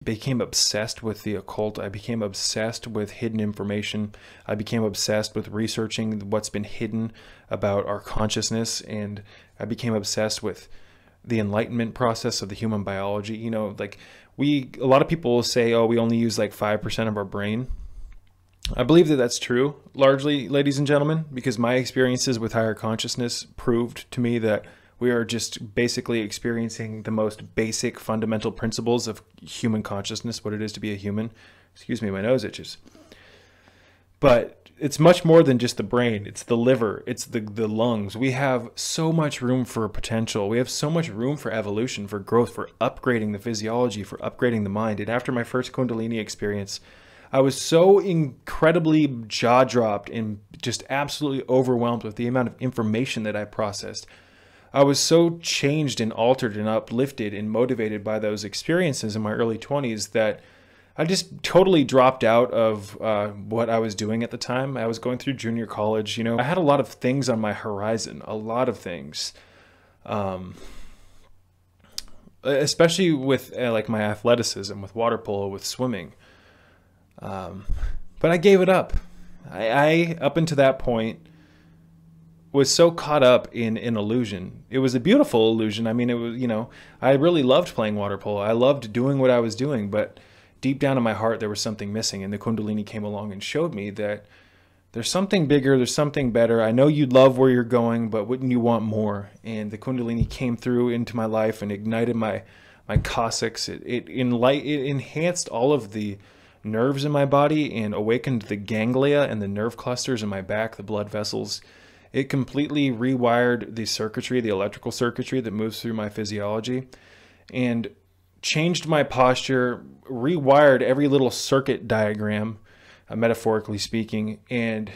became obsessed with the occult. I became obsessed with hidden information. I became obsessed with researching what's been hidden about our consciousness. And I became obsessed with the enlightenment process of the human biology. You know, like a lot of people will say, oh, we only use like 5% of our brain. I believe that that's true, largely, ladies and gentlemen, because my experiences with higher consciousness proved to me that we are just basically experiencing the most basic fundamental principles of human consciousness, what it is to be a human. Excuse me, my nose itches. But it's much more than just the brain. It's the liver. It's the lungs. We have so much room for potential. We have so much room for evolution, for growth, for upgrading the physiology, for upgrading the mind. And after my first Kundalini experience, I was so incredibly jaw-dropped and just absolutely overwhelmed with the amount of information that I processed. I was so changed and altered and uplifted and motivated by those experiences in my early 20s that I just totally dropped out of what I was doing at the time. I was going through junior college. You know, I had a lot of things on my horizon, a lot of things, especially with like my athleticism, with water polo, with swimming. But I gave it up. I up until that point, was so caught up in an illusion. It was a beautiful illusion. I mean, it was, you know, I really loved playing water polo. I loved doing what I was doing, but deep down in my heart, there was something missing. And the Kundalini came along and showed me that there's something bigger, there's something better. I know you love where you're going, but wouldn't you want more? And the Kundalini came through into my life and ignited my causics. It enhanced all of the nerves in my body and awakened the ganglia and the nerve clusters in my back, the blood vessels. It completely rewired the circuitry, the electrical circuitry that moves through my physiology, and changed my posture, rewired every little circuit diagram, metaphorically speaking. And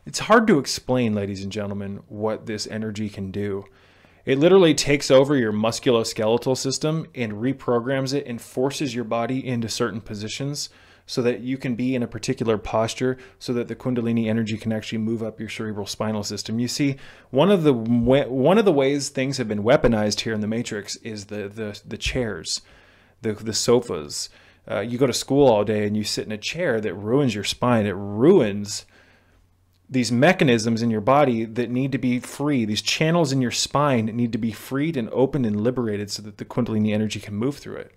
it's hard to explain, ladies and gentlemen, what this energy can do. It literally takes over your musculoskeletal system and reprograms it and forces your body into certain positions so that you can be in a particular posture, so that the Kundalini energy can actually move up your cerebral spinal system. You see, one of the ways things have been weaponized here in the Matrix is the chairs, the sofas. You go to school all day and you sit in a chair that ruins your spine. It ruins these mechanisms in your body that need to be free. These channels in your spine need to be freed and opened and liberated so that the Kundalini energy can move through it.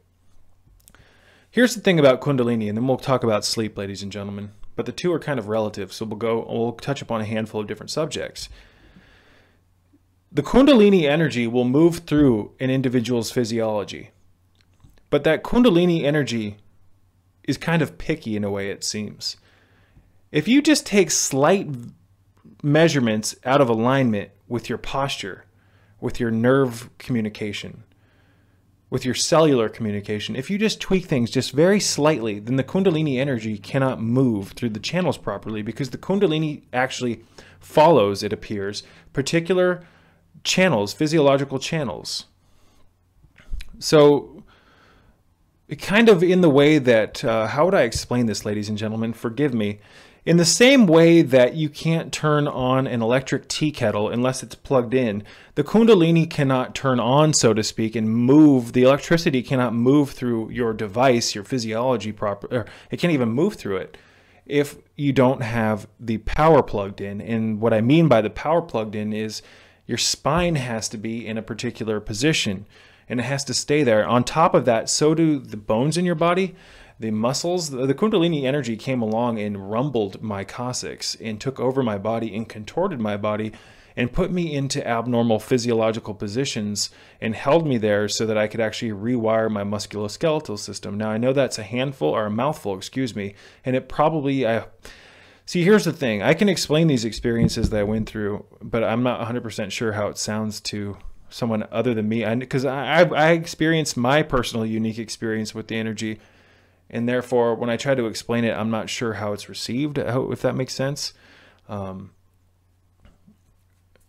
Here's the thing about Kundalini, and then we'll talk about sleep, ladies and gentlemen. But the two are kind of relative, so we'll touch upon a handful of different subjects. The Kundalini energy will move through an individual's physiology. But that Kundalini energy is kind of picky in a way, it seems. If you just take slight measurements out of alignment with your posture, with your nerve communication, with your cellular communication, if you just tweak things just very slightly, then the Kundalini energy cannot move through the channels properly, because the Kundalini actually follows, it appears, particular channels, physiological channels. So kind of in the way that, how would I explain this, ladies and gentlemen? Forgive me. In the same way that you can't turn on an electric tea kettle unless it's plugged in, the Kundalini cannot turn on, so to speak, and move. The electricity cannot move through your device, your physiology proper, or it can't even move through it if you don't have the power plugged in. And what I mean by the power plugged in is your spine has to be in a particular position and it has to stay there. On top of that, so do the bones in your body. The muscles, the Kundalini energy came along and rumbled my causics and took over my body and contorted my body and put me into abnormal physiological positions and held me there so that I could actually rewire my musculoskeletal system. Now, I know that's a handful or a mouthful, excuse me, and it probably, see, here's the thing. I can explain these experiences that I went through, but I'm not 100% sure how it sounds to someone other than me, because I experienced my personal unique experience with the energy. And therefore, when I try to explain it, I'm not sure how it's received, if that makes sense.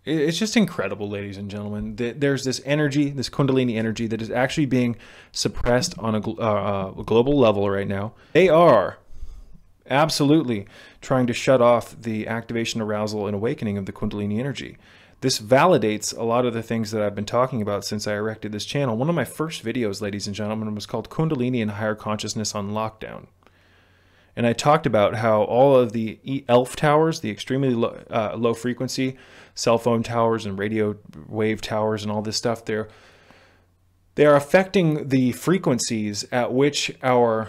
It's just incredible, ladies and gentlemen. There's this energy, this Kundalini energy, that is actually being suppressed on a global level right now. They are absolutely trying to shut off the activation, arousal, and awakening of the Kundalini energy. This validates a lot of the things that I've been talking about since I erected this channel. One of my first videos, ladies and gentlemen, was called Kundalini and Higher Consciousness on Lockdown. And I talked about how all of the ELF towers, the extremely low frequency cell phone towers and radio wave towers and all this stuff, they are affecting the frequencies at which our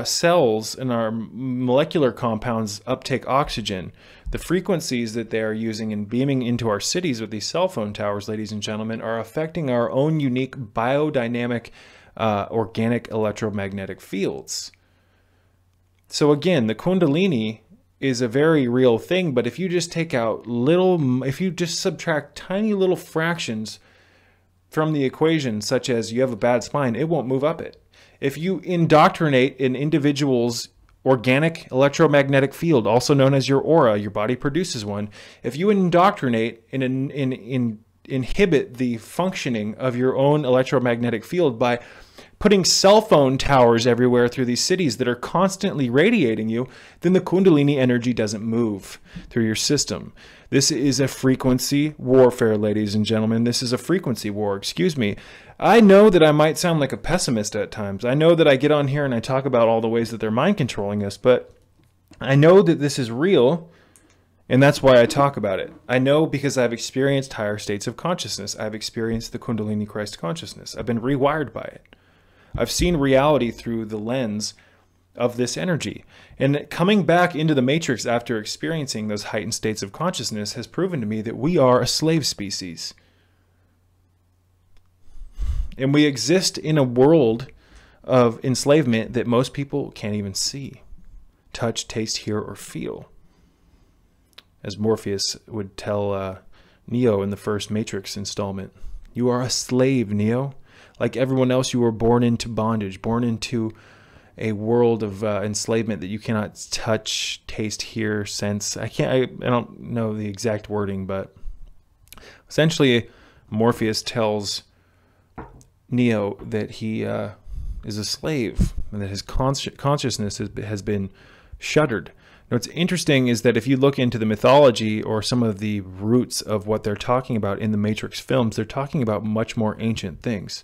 cells and our molecular compounds uptake oxygen. The frequencies that they are using and beaming into our cities with these cell phone towers, ladies and gentlemen, are affecting our own unique biodynamic organic electromagnetic fields. So again, the Kundalini is a very real thing, but if you just take out if you just subtract tiny little fractions from the equation, such as you have a bad spine, it won't move up it. If you indoctrinate an individual's organic electromagnetic field, also known as your aura, your body produces one. If you indoctrinate and inhibit the functioning of your own electromagnetic field by putting cell phone towers everywhere through these cities that are constantly radiating you, then the Kundalini energy doesn't move through your system. This is a frequency warfare, ladies and gentlemen. This is a frequency war, excuse me. I know that I might sound like a pessimist at times. I know that I get on here and I talk about all the ways that they're mind controlling us, but I know that this is real, and that's why I talk about it. I know because I've experienced higher states of consciousness. I've experienced the Kundalini Christ consciousness. I've been rewired by it. I've seen reality through the lens of this energy. And coming back into the matrix after experiencing those heightened states of consciousness has proven to me that we are a slave species. And we exist in a world of enslavement that most people can't even see, touch, taste, hear, or feel. As Morpheus would tell Neo in the first Matrix installment, you are a slave, Neo. Like everyone else, you were born into bondage, born into a world of enslavement that you cannot touch, taste, hear, sense. I don't know the exact wording, but essentially Morpheus tells Neo that he is a slave and that his consciousness has been shuttered. Now, what's interesting is that if you look into the mythology or some of the roots of what they're talking about in the Matrix films, they're talking about much more ancient things.